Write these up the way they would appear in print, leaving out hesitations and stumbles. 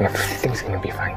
Everything's gonna be fine.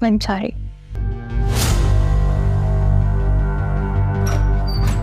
I'm sorry.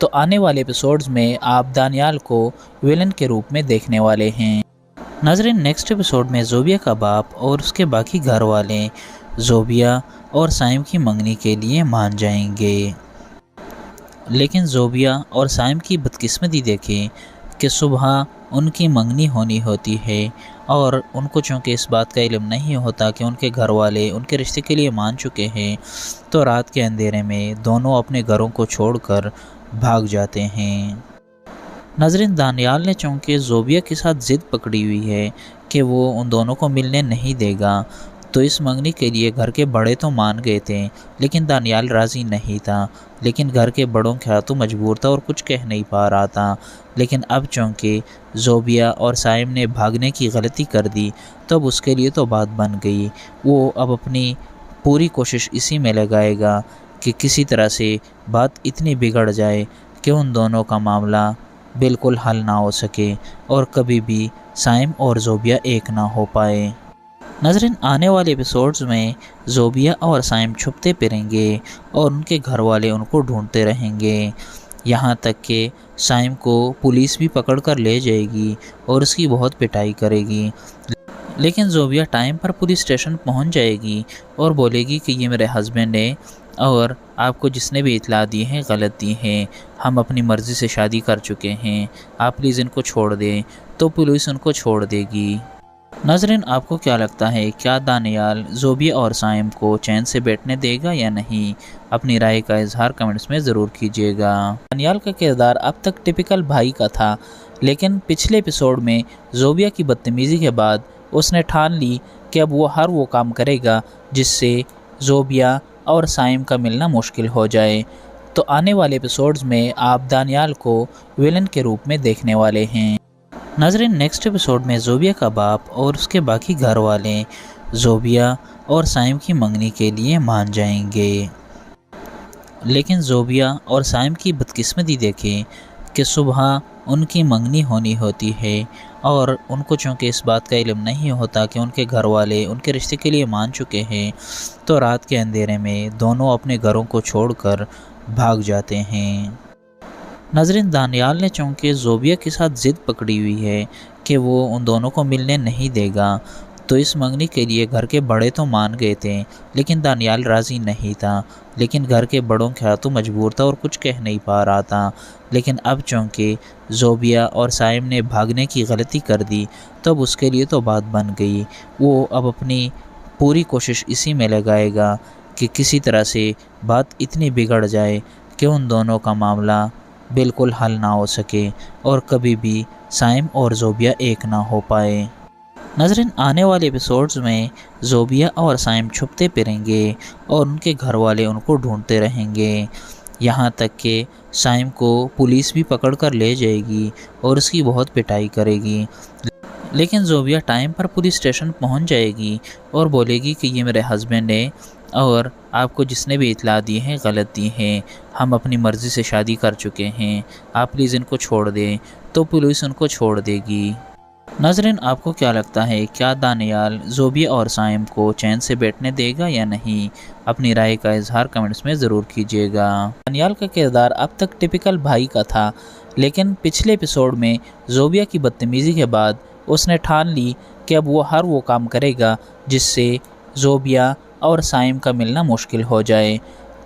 تو آنے والے ایپیسوڈز میں آپ دانیال کو ویلن کے روپ میں دیکھنے والے ہیں۔ ناظرین، نیکسٹ ایپیسوڈ میں زوبیا کا باپ اور اس کے باقی گھر والے زوبیا اور سائم کی منگنی کے لیے مان جائیں گے، لیکن زوبیا اور سائم کی بدقسمتی دیکھیں کہ صبح ان کی منگنی ہونی ہوتی ہے اور ان کو چونکہ اس بات کا علم نہیں ہوتا کہ ان کے گھر والے ان کے رشتے کے لیے مان چکے ہیں، تو رات کے اندھیرے میں دونوں اپنے گھروں کو چھوڑ کر بھاگ جاتے ہیں۔ ناظرین، دانیال نے چونکہ زوبیا کے ساتھ ضد پکڑی ہوئی ہے کہ وہ ان دونوں کو ملنے نہیں دے گا، تو اس منگنی کے لیے گھر کے بڑے تو مان گئے تھے، لیکن دانیال راضی نہیں تھا۔ لیکن گھر کے بڑوں کا تو مجبور تھا اور کچھ کہہ نہیں پا رہا تھا۔ لیکن اب چونکہ زوبیا اور سائم نے بھاگنے کی غلطی کر دی، تو اب اس کے لیے تو بات بن گئی۔ وہ اب اپنی پوری کوشش اسی میں لگائے گا کہ کسی طرح سے بات اتنی بگڑ جائے کہ ان دونوں کا معاملہ بالکل حل نہ ہو سکے اور کبھی بھی سائم اور زوبیا ایک نہ ہو پائے۔ ناظرین، آنے والے ایپیسوڈز میں زوبیا اور سائم چھپتے پھریں گے اور ان کے گھر والے ان کو ڈھونڈتے رہیں گے، یہاں تک کہ سائم کو پولیس بھی پکڑ کر لے جائے گی اور اس کی بہت پٹائی کرے گی۔ لیکن زوبیا ٹائم پر پولیس اسٹیشن پہنچ جائے گی اور بولے گی کہ یہ میرے ہسبینڈ ہے اور آپ کو جس نے بھی اطلاع دی ہے غلط دی ہے، ہم اپنی مرضی سے شادی کر چکے ہیں، آپ پلیز ان کو چھوڑ دیں۔ تو پولیس ان کو چھوڑ دے گی۔ ناظرین، آپ کو کیا لگتا ہے، کیا دانیال زوبیا اور سائم کو چین سے بیٹھنے دے گا یا نہیں؟ اپنی رائے کا اظہار کمنٹس میں ضرور کیجیے گا۔ دانیال کا کردار اب تک ٹپیکل بھائی کا تھا، لیکن پچھلے ایپیسوڈ میں زوبیا کی بدتمیزی کے بعد اس نے ٹھان لی کہ اب وہ ہر وہ کام کرے گا جس سے زوبیا اور سائم کا ملنا مشکل ہو جائے۔ تو آنے والے ایپیسوڈز میں آپ دانیال کو ویلن کے روپ میں دیکھنے والے ہیں۔ ناظرین، نیکسٹ ایپیسوڈ میں زوبیا کا باپ اور اس کے باقی گھر والے زوبیا اور سائم کی منگنی کے لیے مان جائیں گے، لیکن زوبیا اور سائم کی بدقسمتی دیکھیں کہ صبح ان کی منگنی ہونی ہوتی ہے اور ان کو چونکہ اس بات کا علم نہیں ہوتا کہ ان کے گھر والے ان کے رشتے کے لیے مان چکے ہیں، تو رات کے اندھیرے میں دونوں اپنے گھروں کو چھوڑ کر بھاگ جاتے ہیں۔ ناظرین، دانیال نے چونکہ زوبیا کے ساتھ ضد پکڑی ہوئی ہے کہ وہ ان دونوں کو ملنے نہیں دے گا، تو اس منگنی کے لیے گھر کے بڑے تو مان گئے تھے، لیکن دانیال راضی نہیں تھا۔ لیکن گھر کے بڑوں کا تو مجبور تھا اور کچھ کہہ نہیں پا رہا تھا۔ لیکن اب چونکہ زوبیا اور سائم نے بھاگنے کی غلطی کر دی، تو اب اس کے لیے تو بات بن گئی۔ وہ اب اپنی پوری کوشش اسی میں لگائے گا کہ کسی طرح سے بات اتنی بگڑ جائے کہ ان دونوں کا معاملہ بالکل حل نہ ہو سکے اور کبھی بھی سائم اور زوبیا ایک نہ ہو پائے۔ ناظرین، آنے والے ایپیسوڈز میں زوبیا اور سائم چھپتے پھریں گے اور ان کے گھر والے ان کو ڈھونڈتے رہیں گے، یہاں تک کہ سائم کو پولیس بھی پکڑ کر لے جائے گی اور اس کی بہت پٹائی کرے گی۔ لیکن زوبیا ٹائم پر پولیس اسٹیشن پہنچ جائے گی اور بولے گی کہ یہ میرے ہسبینڈ ہے اور آپ کو جس نے بھی اطلاع دی ہے غلط دی ہے، ہم اپنی مرضی سے شادی کر چکے ہیں، آپ پلیز ان کو چھوڑ دیں۔ تو پولیس ان کو چھوڑ دے گی۔ ناظرین، آپ کو کیا لگتا ہے، کیا دانیال زوبیا اور سائم کو چین سے بیٹھنے دے گا یا نہیں؟ اپنی رائے کا اظہار کمنٹس میں ضرور کیجیے گا۔ دانیال کا کردار اب تک ٹپیکل بھائی کا تھا، لیکن پچھلے ایپیسوڈ میں زوبیا کی بدتمیزی کے بعد اس نے ٹھان لی کہ اب وہ ہر وہ کام کرے گا جس سے زوبیا اور سائم کا ملنا مشکل ہو جائے۔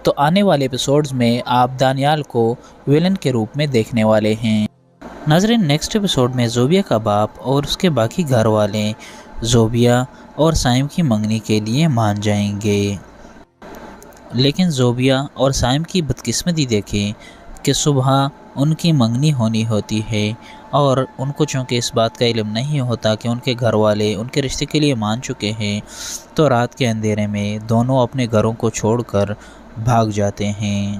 تو آنے والے ایپیسوڈز میں آپ دانیال کو ویلن کے روپ میں دیکھنے والے ہیں۔ ناظرین، نیکسٹ ایپیسوڈ میں زوبیا کا باپ اور اس کے باقی گھر والے زوبیا اور سائم کی منگنی کے لیے مان جائیں گے، لیکن زوبیا اور سائم کی بدقسمتی دیکھیں کہ صبح ان کی منگنی ہونی ہوتی ہے اور ان کو چونکہ اس بات کا علم نہیں ہوتا کہ ان کے گھر والے ان کے رشتے کے لیے مان چکے ہیں، تو رات کے اندھیرے میں دونوں اپنے گھروں کو چھوڑ کر بھاگ جاتے ہیں۔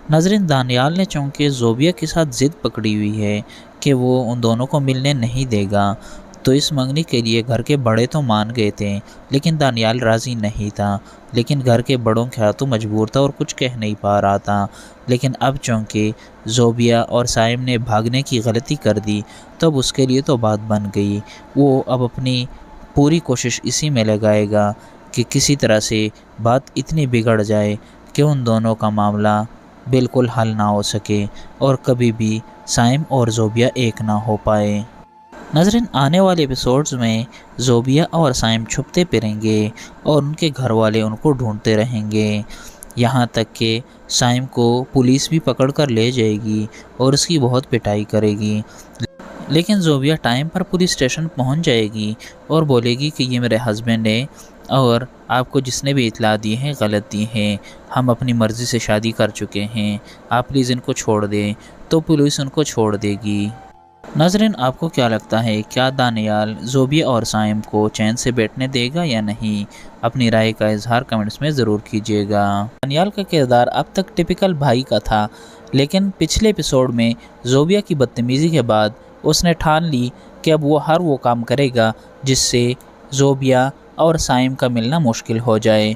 ناظرین، دانیال نے چونکہ زوبیا کے ساتھ ضد پکڑی ہوئی ہے کہ وہ ان دونوں کو ملنے نہیں دے گا، تو اس منگنی کے لیے گھر کے بڑے تو مان گئے تھے، لیکن دانیال راضی نہیں تھا۔ لیکن گھر کے بڑوں کا تو مجبور تھا اور کچھ کہہ نہیں پا رہا تھا۔ لیکن اب چونکہ زوبیا اور سائم نے بھاگنے کی غلطی کر دی، تو اب اس کے لیے تو بات بن گئی۔ وہ اب اپنی پوری کوشش اسی میں لگائے گا کہ کسی طرح سے بات اتنی بگڑ جائے کہ ان دونوں کا معاملہ بالکل حل نہ ہو سکے اور کبھی بھی سائم اور زوبیہ ایک نہ ہو پائے۔ ناظرین، آنے والے ایپیسوڈز میں زوبیہ اور سائم چھپتے پھریں گے اور ان کے گھر والے ان کو ڈھونڈتے رہیں گے، یہاں تک کہ سائم کو پولیس بھی پکڑ کر لے جائے گی اور اس کی بہت پٹائی کرے گی، لیکن زوبیہ ٹائم پر پولیس اسٹیشن پہنچ جائے گی اور بولے گی کہ یہ میرے ہسبینڈ ہے اور آپ کو جس نے بھی اطلاع دی ہے غلط دی ہے، ہم اپنی مرضی سے شادی کر چکے ہیں، آپ پلیز ان کو چھوڑ دیں، تو پولیس ان کو چھوڑ دے گی۔ ناظرین، آپ کو کیا لگتا ہے، کیا دانیال زوبیہ اور سائم کو چین سے بیٹھنے دے گا یا نہیں؟ اپنی رائے کا اظہار کمنٹس میں ضرور کیجیے گا۔ دانیال کا کردار اب تک ٹپیکل بھائی کا تھا، لیکن پچھلے ایپیسوڈ میں زوبیہ کی بدتمیزی کے بعد اس نے ٹھان لی کہ اب وہ ہر وہ کام کرے گا جس سے زوبیہ اور سائم کا ملنا مشکل ہو جائے۔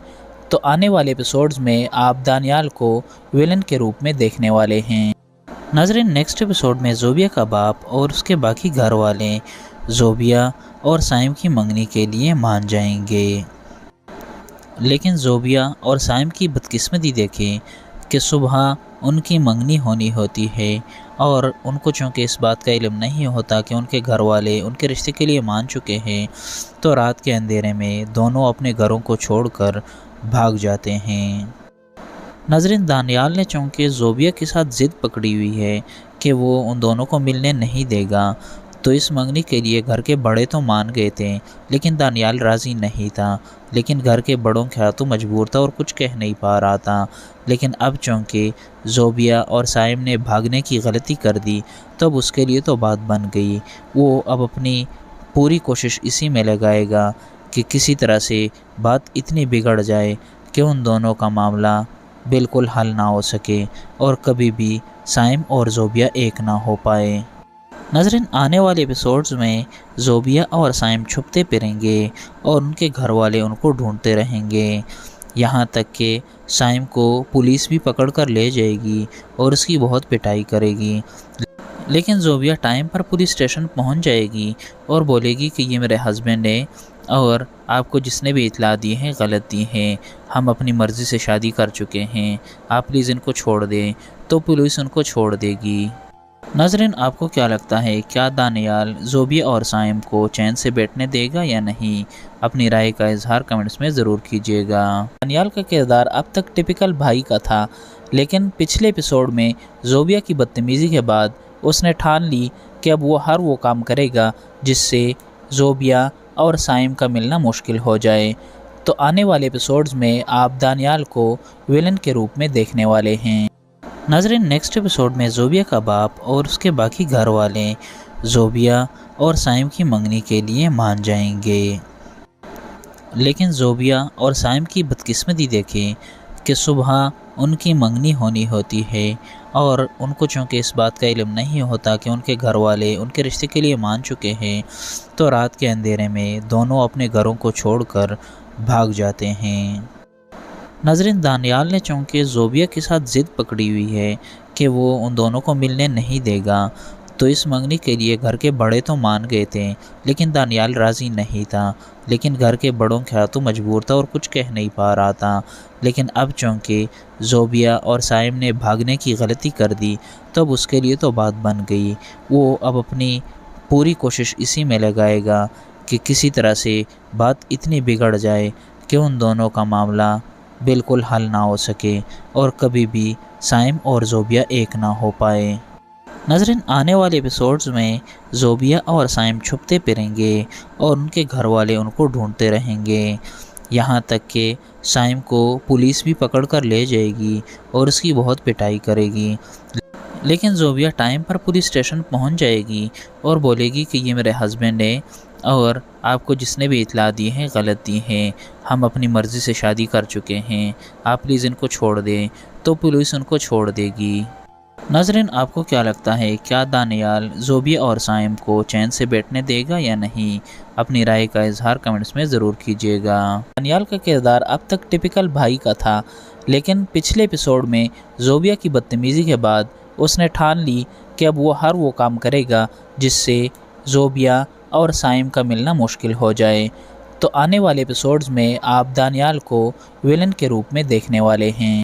تو آنے والے ایپیسوڈز میں آپ دانیال کو ویلن کے روپ میں دیکھنے والے ہیں۔ ناظرین، نیکسٹ ایپیسوڈ میں زوبیہ کا باپ اور اس کے باقی گھر والے زوبیہ اور سائم کی منگنی کے لیے مان جائیں گے، لیکن زوبیہ اور سائم کی بدقسمتی دیکھیں کہ صبح ان کی منگنی ہونی ہوتی ہے اور ان کو چونکہ اس بات کا علم نہیں ہوتا کہ ان کے گھر والے ان کے رشتے کے لیے مان چکے ہیں، تو رات کے اندھیرے میں دونوں اپنے گھروں کو چھوڑ کر بھاگ جاتے ہیں۔ ناظرین، دانیال نے چونکہ زوبیہ کے ساتھ ضد پکڑی ہوئی ہے کہ وہ ان دونوں کو ملنے نہیں دے گا، تو اس منگنی کے لیے گھر کے بڑے تو مان گئے تھے، لیکن دانیال راضی نہیں تھا، لیکن گھر کے بڑوں کے ہاتھوں مجبور تھا اور کچھ کہہ نہیں پا رہا تھا۔ لیکن اب چونکہ زوبیہ اور سائم نے بھاگنے کی غلطی کر دی، تو اب اس کے لیے تو بات بن گئی، وہ اب اپنی پوری کوشش اسی میں لگائے گا کہ کسی طرح سے بات اتنی بگڑ جائے کہ ان دونوں کا معاملہ بالکل حل نہ ہو سکے اور کبھی بھی سائم اور زوبیہ ایک نہ ہو پائے۔ ناظرین، آنے والے ایپیسوڈز میں زوبیہ اور سائم چھپتے پھریں گے اور ان کے گھر والے ان کو ڈھونڈتے رہیں گے، یہاں تک کہ سائم کو پولیس بھی پکڑ کر لے جائے گی اور اس کی بہت پٹائی کرے گی، لیکن زوبیہ ٹائم پر پولیس اسٹیشن پہنچ جائے گی اور بولے گی کہ یہ میرے ہسبینڈ ہے اور آپ کو جس نے بھی اطلاع دی ہے غلط دی ہے، ہم اپنی مرضی سے شادی کر چکے ہیں، آپ پلیز ان کو چھوڑ دیں، تو پولیس ان کو چھوڑ دے گی۔ ناظرین، آپ کو کیا لگتا ہے، کیا دانیال زوبیہ اور سائم کو چین سے بیٹھنے دے گا یا نہیں؟ اپنی رائے کا اظہار کمنٹس میں ضرور کیجیے گا۔ دانیال کا کردار اب تک ٹپیکل بھائی کا تھا، لیکن پچھلے ایپیسوڈ میں زوبیہ کی بدتمیزی کے بعد اس نے ٹھان لی کہ اب وہ ہر وہ کام کرے گا جس سے زوبیہ اور سائم کا ملنا مشکل ہو جائے۔ تو آنے والے ایپیسوڈز میں آپ دانیال کو ویلن کے روپ میں دیکھنے والے ہیں۔ ناظرین، نیکسٹ ایپیسوڈ میں زوبیہ کا باپ اور اس کے باقی گھر والے زوبیہ اور سائم کی منگنی کے لیے مان جائیں گے، لیکن زوبیہ اور سائم کی بدقسمتی دیکھیں کہ صبح ان کی منگنی ہونی ہوتی ہے اور ان کو چونکہ اس بات کا علم نہیں ہوتا کہ ان کے گھر والے ان کے رشتے کے لیے مان چکے ہیں، تو رات کے اندھیرے میں دونوں اپنے گھروں کو چھوڑ کر بھاگ جاتے ہیں۔ ناظرین، دانیال نے چونکہ زوبیہ کے ساتھ ضد پکڑی ہوئی ہے کہ وہ ان دونوں کو ملنے نہیں دے گا، تو اس منگنی کے لیے گھر کے بڑے تو مان گئے تھے، لیکن دانیال راضی نہیں تھا، لیکن گھر کے بڑوں کے ہاتھوں مجبور تھا اور کچھ کہہ نہیں پا رہا تھا۔ لیکن اب چونکہ زوبیہ اور سائم نے بھاگنے کی غلطی کر دی، تو اب اس کے لیے تو بات بن گئی، وہ اب اپنی پوری کوشش اسی میں لگائے گا کہ کسی طرح سے بات اتنی بگڑ جائے کہ ان دونوں کا معاملہ بالکل حل نہ ہو سکے اور کبھی بھی سائم اور زوبیہ ایک نہ ہو پائے۔ ناظرین، آنے والے ایپیسوڈز میں زوبیہ اور سائم چھپتے پھریں گے اور ان کے گھر والے ان کو ڈھونڈتے رہیں گے، یہاں تک کہ سائم کو پولیس بھی پکڑ کر لے جائے گی اور اس کی بہت پٹائی کرے گی، لیکن زوبیہ ٹائم پر پولیس اسٹیشن پہنچ جائے گی اور بولے گی کہ یہ میرے ہسبینڈ ہے اور آپ کو جس نے بھی اطلاع دی ہے غلط دی ہے، ہم اپنی مرضی سے شادی کر چکے ہیں، آپ پلیز ان کو چھوڑ دیں، تو پولیس ان کو چھوڑ دے گی۔ ناظرین، آپ کو کیا لگتا ہے، کیا دانیال زوبیہ اور سائم کو چین سے بیٹھنے دے گا یا نہیں؟ اپنی رائے کا اظہار کمنٹس میں ضرور کیجیے گا۔ دانیال کا کردار اب تک ٹپیکل بھائی کا تھا، لیکن پچھلے ایپیسوڈ میں زوبیہ کی بدتمیزی کے بعد اس نے ٹھان لی کہ اب وہ ہر وہ کام کرے گا جس سے زوبیہ اور سائم کا ملنا مشکل ہو جائے۔ تو آنے والے ایپیسوڈز میں آپ دانیال کو ویلن کے روپ میں دیکھنے والے ہیں۔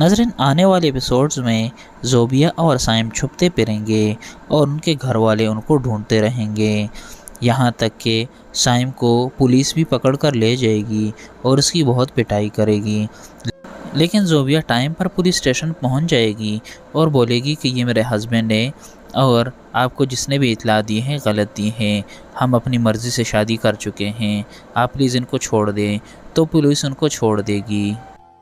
ناظرین آنے والے ایپیسوڈز میں زوبیہ اور سائم چھپتے پھریں گے اور ان کے گھر والے ان کو ڈھونڈتے رہیں گے، یہاں تک کہ سائم کو پولیس بھی پکڑ کر لے جائے گی اور اس کی بہت پٹائی کرے گی، لیکن زوبیہ ٹائم پر پولیس اسٹیشن پہنچ جائے گی اور بولے گی کہ یہ میرے ہسبینڈ ہے اور آپ کو جس نے بھی اطلاع دی ہے غلط دی ہے، ہم اپنی مرضی سے شادی کر چکے ہیں، آپ پلیز ان کو چھوڑ دیں، تو پولیس ان کو چھوڑ دے گی۔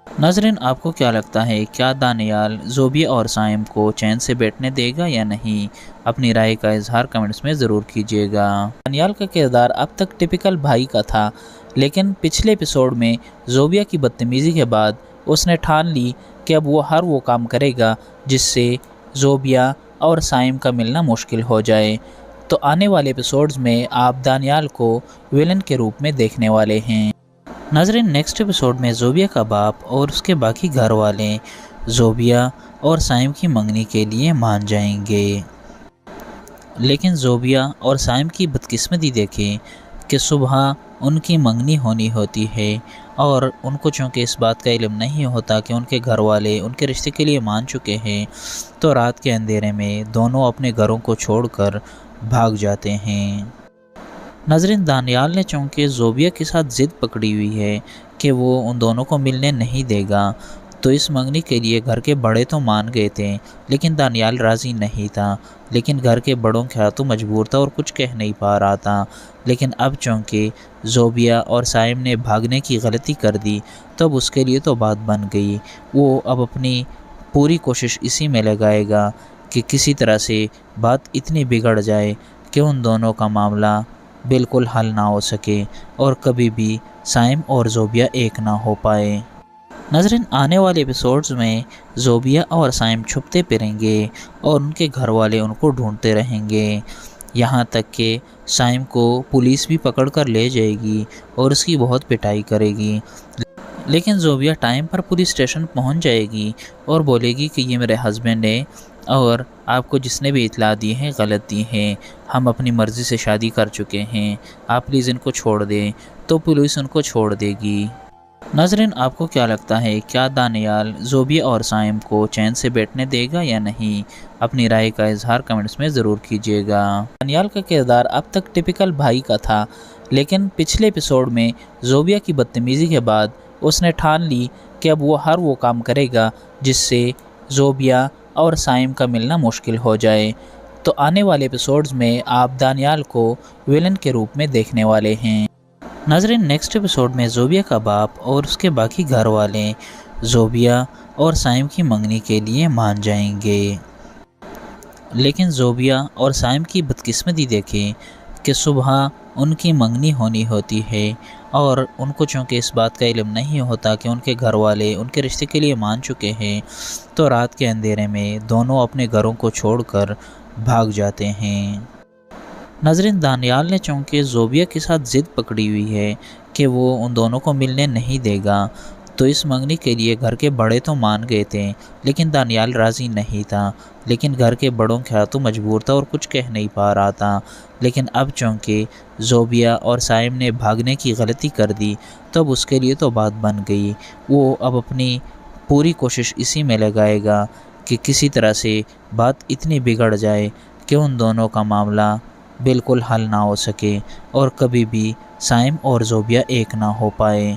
ناظرین آپ کو کیا لگتا ہے، کیا دانیال زوبیہ اور سائم کو چین سے بیٹھنے دے گا یا نہیں؟ اپنی رائے کا اظہار کمنٹس میں ضرور کیجیے گا۔ دانیال کا کردار اب تک ٹپیکل بھائی کا تھا، لیکن پچھلے ایپیسوڈ میں زوبیہ کی بدتمیزی کے بعد اس نے ٹھان لی کہ اب وہ ہر وہ کام کرے گا جس سے زوبیہ اور سائم کا ملنا مشکل ہو جائے۔ تو آنے والے ایپیسوڈز میں آپ دانیال کو ویلن کے روپ میں دیکھنے والے ہیں۔ ناظرین نیکسٹ ایپیسوڈ میں زوبیہ کا باپ اور اس کے باقی گھر والے زوبیہ اور سائم کی منگنی کے لیے مان جائیں گے، لیکن زوبیہ اور سائم کی بدقسمتی دیکھیں کہ صبح ان کی منگنی ہونی ہوتی ہے اور ان کو چونکہ اس بات کا علم نہیں ہوتا کہ ان کے گھر والے ان کے رشتے کے لیے مان چکے ہیں، تو رات کے اندھیرے میں دونوں اپنے گھروں کو چھوڑ کر بھاگ جاتے ہیں۔ ناظرین دانیال نے چونکہ زوبیہ کے ساتھ ضد پکڑی ہوئی ہے کہ وہ ان دونوں کو ملنے نہیں دے گا، تو اس منگنی کے لیے گھر کے بڑے تو مان گئے تھے، لیکن دانیال راضی نہیں تھا، لیکن گھر کے بڑوں کے ہاتھوں مجبور تھا اور کچھ کہہ نہیں پا رہا تھا۔ لیکن اب چونکہ زوبیہ اور سائم نے بھاگنے کی غلطی کر دی تو اب اس کے لیے تو بات بن گئی، وہ اب اپنی پوری کوشش اسی میں لگائے گا کہ کسی طرح سے بات اتنی بگڑ جائے کہ ان دونوں کا معاملہ بالکل حل نہ ہو سکے اور کبھی بھی سائم اور زوبیہ ایک نہ ہو پائے۔ ناظرین آنے والے ایپیسوڈز میں زوبیہ اور سائم چھپتے پھریں گے اور ان کے گھر والے ان کو ڈھونڈتے رہیں گے، یہاں تک کہ سائم کو پولیس بھی پکڑ کر لے جائے گی اور اس کی بہت پٹائی کرے گی، لیکن زوبیہ ٹائم پر پولیس اسٹیشن پہنچ جائے گی اور بولے گی کہ یہ میرے ہسبینڈ ہے اور آپ کو جس نے بھی اطلاع دی ہے غلط دی ہے، ہم اپنی مرضی سے شادی کر چکے ہیں، آپ پلیز ان کو چھوڑ دیں، تو پولیس ان کو چھوڑ دے گی۔ ناظرین آپ کو کیا لگتا ہے، کیا دانیال زوبیہ اور سائم کو چین سے بیٹھنے دے گا یا نہیں؟ اپنی رائے کا اظہار کمنٹس میں ضرور کیجیے گا۔ دانیال کا کردار اب تک ٹپیکل بھائی کا تھا، لیکن پچھلے ایپیسوڈ میں زوبیہ کی بدتمیزی کے بعد اس نے ٹھان لی کہ اب وہ ہر وہ کام کرے گا جس سے زوبیہ اور سائم کا ملنا مشکل ہو جائے۔ تو آنے والے ایپیسوڈز میں آپ دانیال کو ویلن کے روپ میں دیکھنے والے ہیں۔ ناظرین نیکسٹ ایپیسوڈ میں زوبیہ کا باپ اور اس کے باقی گھر والے زوبیہ اور سائم کی منگنی کے لیے مان جائیں گے، لیکن زوبیہ اور سائم کی بدقسمتی دیکھیں کہ صبح ان کی منگنی ہونی ہوتی ہے اور ان کو چونکہ اس بات کا علم نہیں ہوتا کہ ان کے گھر والے ان کے رشتے کے لیے مان چکے ہیں، تو رات کے اندھیرے میں دونوں اپنے گھروں کو چھوڑ کر بھاگ جاتے ہیں۔ ناظرین دانیال نے چونکہ زوبیہ کے ساتھ ضد پکڑی ہوئی ہے کہ وہ ان دونوں کو ملنے نہیں دے گا، تو اس منگنی کے لیے گھر کے بڑے تو مان گئے تھے، لیکن دانیال راضی نہیں تھا، لیکن گھر کے بڑوں کے ہاتھوں مجبور تھا اور کچھ کہہ نہیں پا رہا تھا۔ لیکن اب چونکہ زوبیہ اور سائم نے بھاگنے کی غلطی کر دی تو اب اس کے لیے تو بات بن گئی، وہ اب اپنی پوری کوشش اسی میں لگائے گا کہ کسی طرح سے بات اتنی بگڑ جائے کہ ان دونوں کا معاملہ بالکل حل نہ ہو سکے اور کبھی بھی سائم اور زوبیہ ایک نہ ہو پائے۔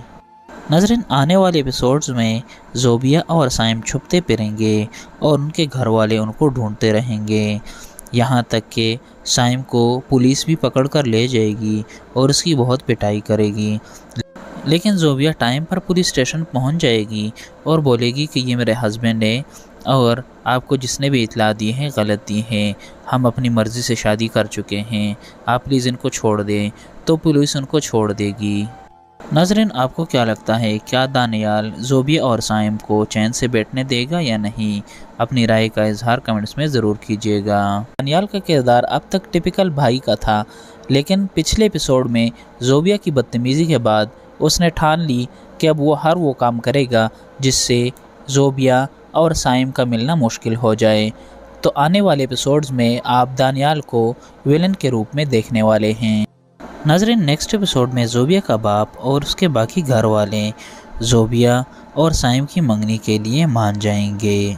ناظرین آنے والے ایپیسوڈز میں زوبیہ اور سائم چھپتے پھریں گے اور ان کے گھر والے ان کو ڈھونڈتے رہیں گے، یہاں تک کہ سائم کو پولیس بھی پکڑ کر لے جائے گی اور اس کی بہت پٹائی کرے گی، لیکن زوبیہ ٹائم پر پولیس اسٹیشن پہنچ جائے گی اور بولے گی کہ یہ میرے ہسبینڈ ہے اور آپ کو جس نے بھی اطلاع دی ہے غلط دی ہے، ہم اپنی مرضی سے شادی کر چکے ہیں، آپ پلیز ان کو چھوڑ دیں، تو پولیس ان کو چھوڑ دے گی۔ ناظرین آپ کو کیا لگتا ہے، کیا دانیال زوبیہ اور سائم کو چین سے بیٹھنے دے گا یا نہیں؟ اپنی رائے کا اظہار کمنٹس میں ضرور کیجیے گا۔ دانیال کا کردار اب تک ٹپیکل بھائی کا تھا، لیکن پچھلے ایپیسوڈ میں زوبیہ کی بدتمیزی کے بعد اس نے ٹھان لی کہ اب وہ ہر وہ کام کرے گا جس سے زوبیہ اور سائم کا ملنا مشکل ہو جائے۔ تو آنے والے ایپیسوڈز میں آپ دانیال کو ویلن کے روپ میں دیکھنے والے ہیں۔ ناظرین نیکسٹ ایپیسوڈ میں زوبیہ کا باپ اور اس کے باقی گھر والے زوبیا اور سائم کی منگنی کے لیے مان جائیں گے۔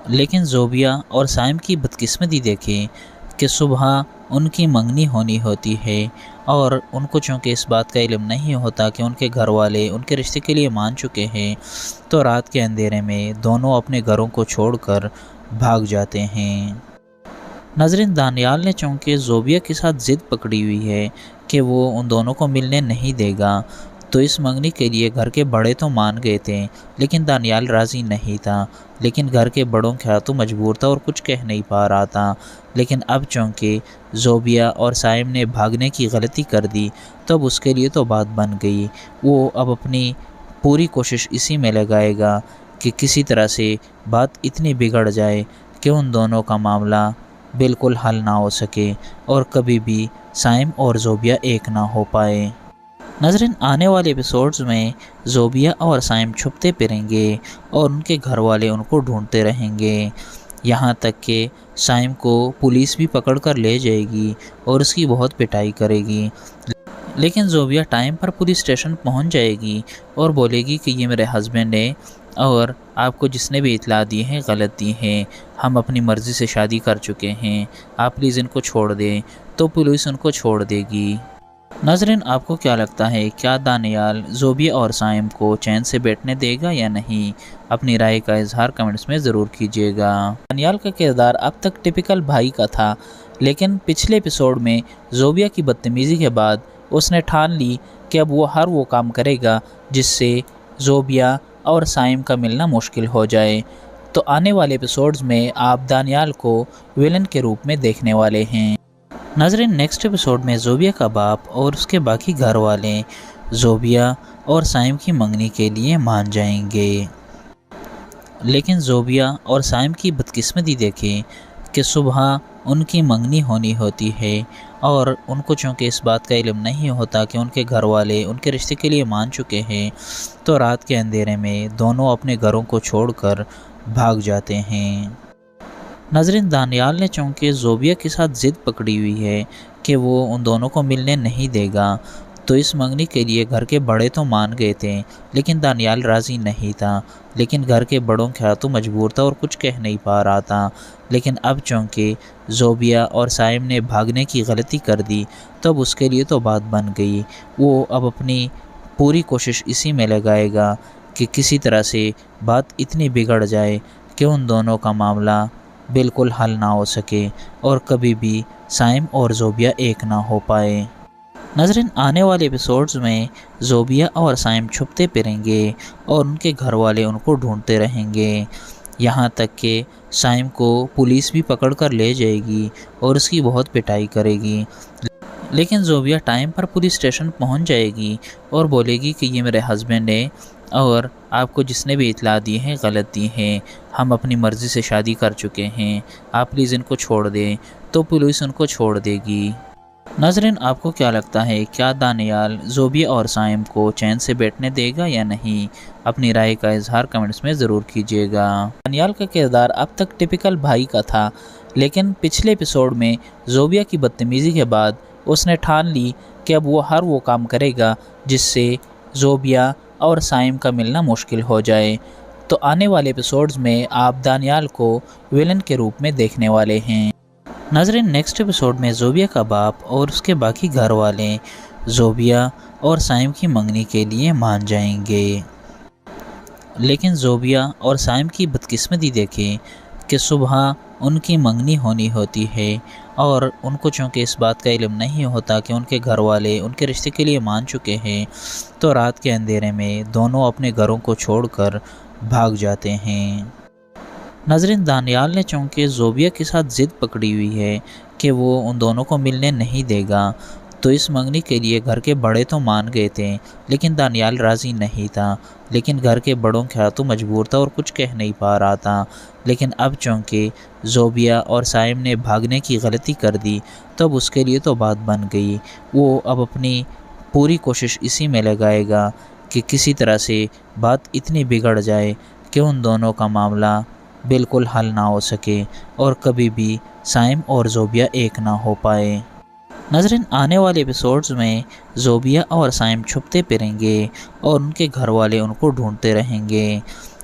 لیکن زوبیا اور سائم کی بدقسمتی دیکھیں کہ صبح ان کی منگنی ہونی ہوتی ہے اور ان کو چونکہ اس بات کا علم نہیں ہوتا کہ ان کے گھر والے ان کے رشتے کے لیے مان چکے ہیں، تو رات کے اندھیرے میں دونوں اپنے گھروں کو چھوڑ کر بھاگ جاتے ہیں۔ ناظرین، دانیال نے چونکہ زوبیا کے ساتھ ضد پکڑی ہوئی ہے کہ وہ ان دونوں کو ملنے نہیں دے گا، تو اس منگنی کے لیے گھر کے بڑے تو مان گئے تھے، لیکن دانیال راضی نہیں تھا۔ لیکن گھر کے بڑوں کے ہاتھوں مجبور تھا اور کچھ کہہ نہیں پا رہا تھا۔ لیکن اب چونکہ زوبیا اور سائم نے بھاگنے کی غلطی کر دی، تو اب اس کے لیے تو بات بن گئی۔ وہ اب اپنی پوری کوشش اسی میں لگائے گا کہ کسی طرح سے بات اتنی بگڑ جائے کہ ان دونوں کا معاملہ بالکل حل نہ ہو سکے اور کبھی بھی سائم اور زوبیا ایک نہ ہو پائے۔ ناظرین، آنے والے ایپیسوڈز میں زوبیا اور سائم چھپتے پھریں گے اور ان کے گھر والے ان کو ڈھونڈتے رہیں گے، یہاں تک کہ سائم کو پولیس بھی پکڑ کر لے جائے گی اور اس کی بہت پٹائی کرے گی۔ لیکن زوبیا ٹائم پر پولیس اسٹیشن پہنچ جائے گی اور بولے گی کہ یہ میرے ہسبینڈ ہے اور آپ کو جس نے بھی اطلاع دی ہے غلط دی ہے، ہم اپنی مرضی سے شادی کر چکے ہیں، آپ پلیز ان کو چھوڑ دیں۔ تو پولیس ان کو چھوڑ دے گی۔ ناظرین، آپ کو کیا لگتا ہے، کیا دانیال زوبیا اور سائم کو چین سے بیٹھنے دے گا یا نہیں؟ اپنی رائے کا اظہار کمنٹس میں ضرور کیجیے گا۔ دانیال کا کردار اب تک ٹپیکل بھائی کا تھا، لیکن پچھلے ایپیسوڈ میں زوبیا کی بدتمیزی کے بعد اس نے ٹھان لی کہ اب وہ ہر وہ کام کرے گا جس سے زوبیا اور سائم کا ملنا مشکل ہو جائے۔ تو آنے والے ایپیسوڈز میں آپ دانیال کو ویلن کے روپ میں دیکھنے والے ہیں۔ ناظرین، نیکسٹ ایپیسوڈ میں زوبیا کا باپ اور اس کے باقی گھر والے زوبیا اور سائم کی منگنی کے لیے مان جائیں گے۔ لیکن زوبیا اور سائم کی بدقسمتی دیکھیں کہ صبح ان کی منگنی ہونی ہوتی ہے اور ان کو چونکہ اس بات کا علم نہیں ہوتا کہ ان کے گھر والے ان کے رشتے کے لیے مان چکے ہیں، تو رات کے اندھیرے میں دونوں اپنے گھروں کو چھوڑ کر بھاگ جاتے ہیں۔ ناظرین، دانیال نے چونکہ زوبیا کے ساتھ ضد پکڑی ہوئی ہے کہ وہ ان دونوں کو ملنے نہیں دے گا، تو اس منگنی کے لیے گھر کے بڑے تو مان گئے تھے، لیکن دانیال راضی نہیں تھا۔ لیکن گھر کے بڑوں کے ہاتھوں مجبور تھا اور کچھ کہہ نہیں پا رہا تھا۔ لیکن اب چونکہ زوبیا اور سائم نے بھاگنے کی غلطی کر دی، تو اب اس کے لیے تو بات بن گئی۔ وہ اب اپنی پوری کوشش اسی میں لگائے گا کہ کسی طرح سے بات اتنی بگڑ جائے کہ ان دونوں کا معاملہ بالکل حل نہ ہو سکے اور کبھی بھی سائم اور زوبیا ایک نہ ہو پائے۔ ناظرین، آنے والے ایپیسوڈز میں زوبیا اور سائم چھپتے پھریں گے اور ان کے گھر والے ان کو ڈھونڈتے رہیں گے، یہاں تک کہ سائم کو پولیس بھی پکڑ کر لے جائے گی اور اس کی بہت پٹائی کرے گی۔ لیکن زوبیا ٹائم پر پولیس اسٹیشن پہنچ جائے گی اور بولے گی کہ یہ میرے ہسبینڈ ہے اور آپ کو جس نے بھی اطلاع دی ہے غلط دی ہے، ہم اپنی مرضی سے شادی کر چکے ہیں، آپ پلیز ان کو چھوڑ دیں۔ تو پولیس ان کو چھوڑ دے گی۔ ناظرین، آپ کو کیا لگتا ہے، کیا دانیال زوبیا اور سائم کو چین سے بیٹھنے دے گا یا نہیں؟ اپنی رائے کا اظہار کمنٹس میں ضرور کیجیے گا۔ دانیال کا کردار اب تک ٹپیکل بھائی کا تھا، لیکن پچھلے ایپیسوڈ میں زوبیا کی بدتمیزی کے بعد اس نے ٹھان لی کہ اب وہ ہر وہ کام کرے گا جس سے زوبیا اور سائم کا ملنا مشکل ہو جائے۔ تو آنے والے ایپیسوڈز میں آپ دانیال کو ویلن کے روپ میں دیکھنے والے ہیں۔ ناظرین، نیکسٹ ایپیسوڈ میں زوبیا کا باپ اور اس کے باقی گھر والے زوبیا اور سائم کی منگنی کے لیے مان جائیں گے۔ لیکن زوبیا اور سائم کی بدقسمتی دیکھیں کہ صبح ان کی منگنی ہونی ہوتی ہے اور ان کو چونکہ اس بات کا علم نہیں ہوتا کہ ان کے گھر والے ان کے رشتے کے لیے مان چکے ہیں، تو رات کے اندھیرے میں دونوں اپنے گھروں کو چھوڑ کر بھاگ جاتے ہیں۔ ناظرین، دانیال نے چونکہ زوبیا کے ساتھ ضد پکڑی ہوئی ہے کہ وہ ان دونوں کو ملنے نہیں دے گا، تو اس منگنی کے لیے گھر کے بڑے تو مان گئے تھے، لیکن دانیال راضی نہیں تھا۔ لیکن گھر کے بڑوں کے ہاتھوں مجبور تھا اور کچھ کہہ نہیں پا رہا تھا۔ لیکن اب چونکہ زوبیا اور سائم نے بھاگنے کی غلطی کر دی، تو اب اس کے لیے تو بات بن گئی۔ وہ اب اپنی پوری کوشش اسی میں لگائے گا کہ کسی طرح سے بات اتنی بگڑ جائے کہ ان دونوں کا معاملہ بالکل حل نہ ہو سکے اور کبھی بھی سائم اور زوبیا ایک نہ ہو پائے۔ ناظرین آنے والے ایپیسوڈز میں زوبیا اور سائم چھپتے پھریں گے اور ان کے گھر والے ان کو ڈھونڈتے رہیں گے،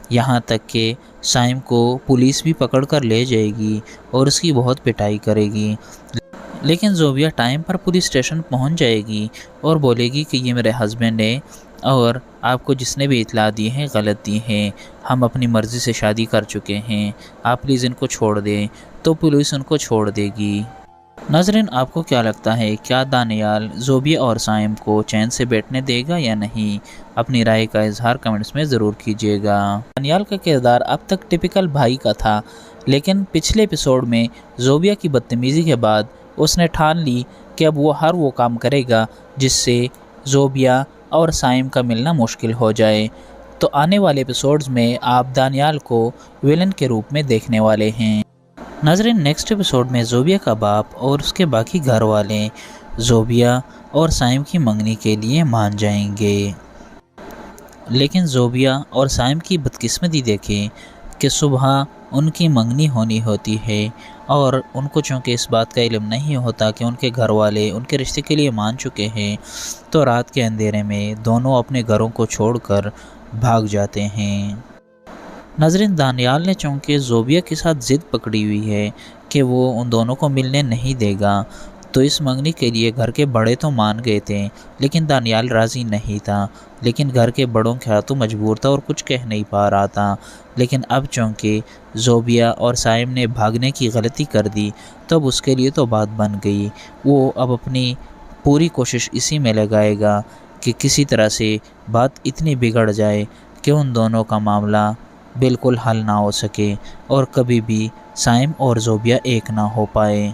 یہاں تک کہ سائم کو پولیس بھی پکڑ کر لے جائے گی اور اس کی بہت پٹائی کرے گی، لیکن زوبیا ٹائم پر پولیس اسٹیشن پہنچ جائے گی اور بولے گی کہ یہ میرے ہسبینڈ ہے اور آپ کو جس نے بھی اطلاع دی ہے غلط دی ہے، ہم اپنی مرضی سے شادی کر چکے ہیں، آپ پلیز ان کو چھوڑ دیں، تو پولیس ان کو چھوڑ دے گی۔ ناظرین آپ کو کیا لگتا ہے، کیا دانیال زوبیا اور سائم کو چین سے بیٹھنے دے گا یا نہیں؟ اپنی رائے کا اظہار کمنٹس میں ضرور کیجیے گا۔ دانیال کا کردار اب تک ٹپیکل بھائی کا تھا، لیکن پچھلے ایپیسوڈ میں زوبیا کی بدتمیزی کے بعد اس نے ٹھان لی کہ اب وہ کام کرے گا جس سے زوبیا اور سائم کا ملنا مشکل ہو جائے۔ تو آنے والے ایپیسوڈز میں آپ دانیال کو ویلن کے روپ میں دیکھنے والے ہیں۔ ناظرین نیکسٹ ایپیسوڈ میں زوبیا کا باپ اور اس کے باقی گھر والے زوبیا اور سائم کی منگنی کے لیے مان جائیں گے، لیکن زوبیا اور سائم کی بدقسمتی دیکھیں کہ صبح ان کی منگنی ہونی ہوتی ہے اور ان کو چونکہ اس بات کا علم نہیں ہوتا کہ ان کے گھر والے ان کے رشتے کے لیے مان چکے ہیں، تو رات کے اندھیرے میں دونوں اپنے گھروں کو چھوڑ کر بھاگ جاتے ہیں۔ ناظرین دانیال نے چونکہ زوبیا کے ساتھ ضد پکڑی ہوئی ہے کہ وہ ان دونوں کو ملنے نہیں دے گا، تو اس منگنی کے لیے گھر کے بڑے تو مان گئے تھے، لیکن دانیال راضی نہیں تھا، لیکن گھر کے بڑوں کے ہاتھوں مجبور تھا اور کچھ کہہ نہیں پا رہا تھا۔ لیکن اب چونکہ زوبیا اور سائم نے بھاگنے کی غلطی کر دی تو اب اس کے لیے تو بات بن گئی، وہ اب اپنی پوری کوشش اسی میں لگائے گا کہ کسی طرح سے بات اتنی بگڑ جائے کہ ان دونوں کا معاملہ بالکل حل نہ ہو سکے اور کبھی بھی سائم اور زوبیا ایک نہ ہو پائے۔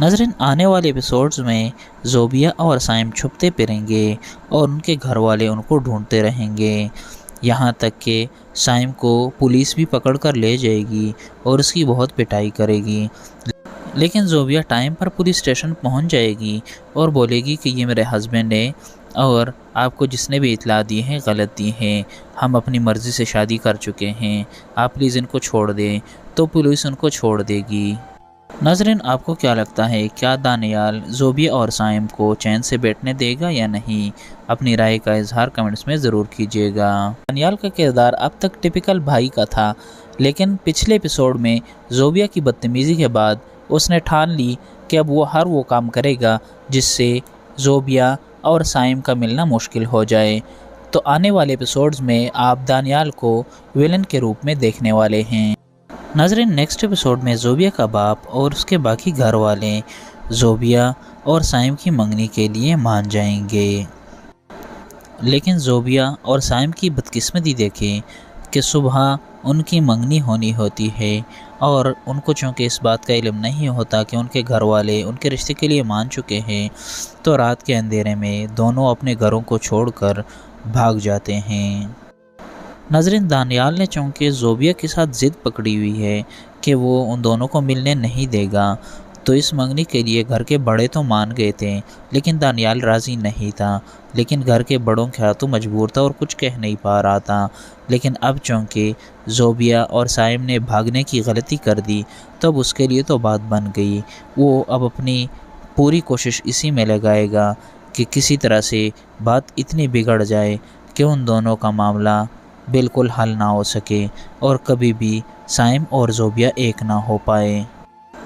ناظرین آنے والے ایپیسوڈز میں زوبیا اور سائم چھپتے پھریں گے اور ان کے گھر والے ان کو ڈھونڈتے رہیں گے، یہاں تک کہ سائم کو پولیس بھی پکڑ کر لے جائے گی اور اس کی بہت پٹائی کرے گی، لیکن زوبیا ٹائم پر پولیس اسٹیشن پہنچ جائے گی اور بولے گی کہ یہ میرے ہسبینڈ ہے اور آپ کو جس نے بھی اطلاع دی ہے غلط دی ہے، ہم اپنی مرضی سے شادی کر چکے ہیں، آپ پلیز ان کو چھوڑ دیں، تو پولیس ان کو چھوڑ دے گی۔ ناظرین آپ کو کیا لگتا ہے، کیا دانیال زوبیا اور سائم کو چین سے بیٹھنے دے گا یا نہیں؟ اپنی رائے کا اظہار کمنٹس میں ضرور کیجیے گا۔ دانیال کا کردار اب تک ٹپیکل بھائی کا تھا، لیکن پچھلے ایپیسوڈ میں زوبیا کی بدتمیزی کے بعد اس نے ٹھان لی کہ اب وہ کام کرے گا جس سے زوبیا اور سائم کا ملنا مشکل ہو جائے۔ تو آنے والے ایپیسوڈز میں آپ دانیال کو ویلن کے روپ میں دیکھنے والے ہیں۔ ناظرین نیکسٹ ایپیسوڈ میں زوبیا کا باپ اور اس کے باقی گھر والے زوبیا اور سائم کی منگنی کے لیے مان جائیں گے، لیکن زوبیا اور سائم کی بدقسمتی دیکھیں کہ صبح ان کی منگنی ہونی ہوتی ہے اور ان کو چونکہ اس بات کا علم نہیں ہوتا کہ ان کے گھر والے ان کے رشتے کے لیے مان چکے ہیں، تو رات کے اندھیرے میں دونوں اپنے گھروں کو چھوڑ کر بھاگ جاتے ہیں۔ ناظرین دانیال نے چونکہ زوبیا کے ساتھ ضد پکڑی ہوئی ہے کہ وہ ان دونوں کو ملنے نہیں دے گا، تو اس منگنی کے لیے گھر کے بڑے تو مان گئے تھے، لیکن دانیال راضی نہیں تھا، لیکن گھر کے بڑوں کے ہاتھوں مجبور تھا اور کچھ کہہ نہیں پا رہا تھا۔ لیکن اب چونکہ زوبیا اور سائم نے بھاگنے کی غلطی کر دی تو اب اس کے لیے تو بات بن گئی، وہ اب اپنی پوری کوشش اسی میں لگائے گا کہ کسی طرح سے بات اتنی بگڑ جائے کہ ان دونوں کا معاملہ بالکل حل نہ ہو سکے اور کبھی بھی سائم اور زوبیا ایک نہ ہو پائے۔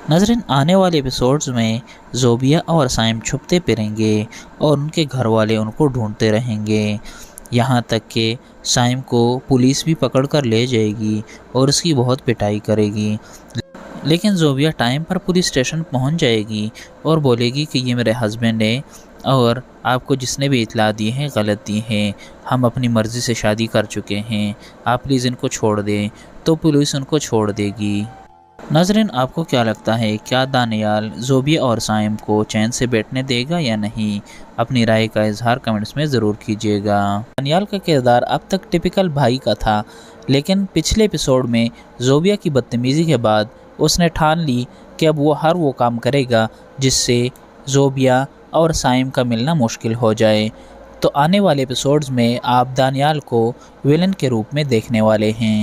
ناظرین آنے والے ایپیسوڈز میں زوبیا اور سائم چھپتے پھریں گے اور ان کے گھر والے ان کو ڈھونڈتے رہیں گے، یہاں تک کہ سائم کو پولیس بھی پکڑ کر لے جائے گی اور اس کی بہت پٹائی کرے گی، لیکن زوبیا ٹائم پر پولیس اسٹیشن پہنچ جائے گی اور بولے گی کہ یہ میرے ہسبینڈ ہے اور آپ کو جس نے بھی اطلاع دی ہے غلط دی ہے، ہم اپنی مرضی سے شادی کر چکے ہیں، آپ پلیز ان کو چھوڑ دیں، تو پولیس ان کو چھوڑ دے گی۔ ناظرین آپ کو کیا لگتا ہے، کیا دانیال زوبیا اور سائم کو چین سے بیٹھنے دے گا یا نہیں؟ اپنی رائے کا اظہار کمنٹس میں ضرور کیجیے گا۔ دانیال کا کردار اب تک ٹپیکل بھائی کا تھا، لیکن پچھلے ایپیسوڈ میں زوبیا کی بدتمیزی کے بعد اس نے ٹھان لی کہ اب وہ کام کرے گا جس سے زوبیا اور سائم کا ملنا مشکل ہو جائے۔ تو آنے والے ایپیسوڈز میں آپ دانیال کو ویلن کے روپ میں دیکھنے والے ہیں۔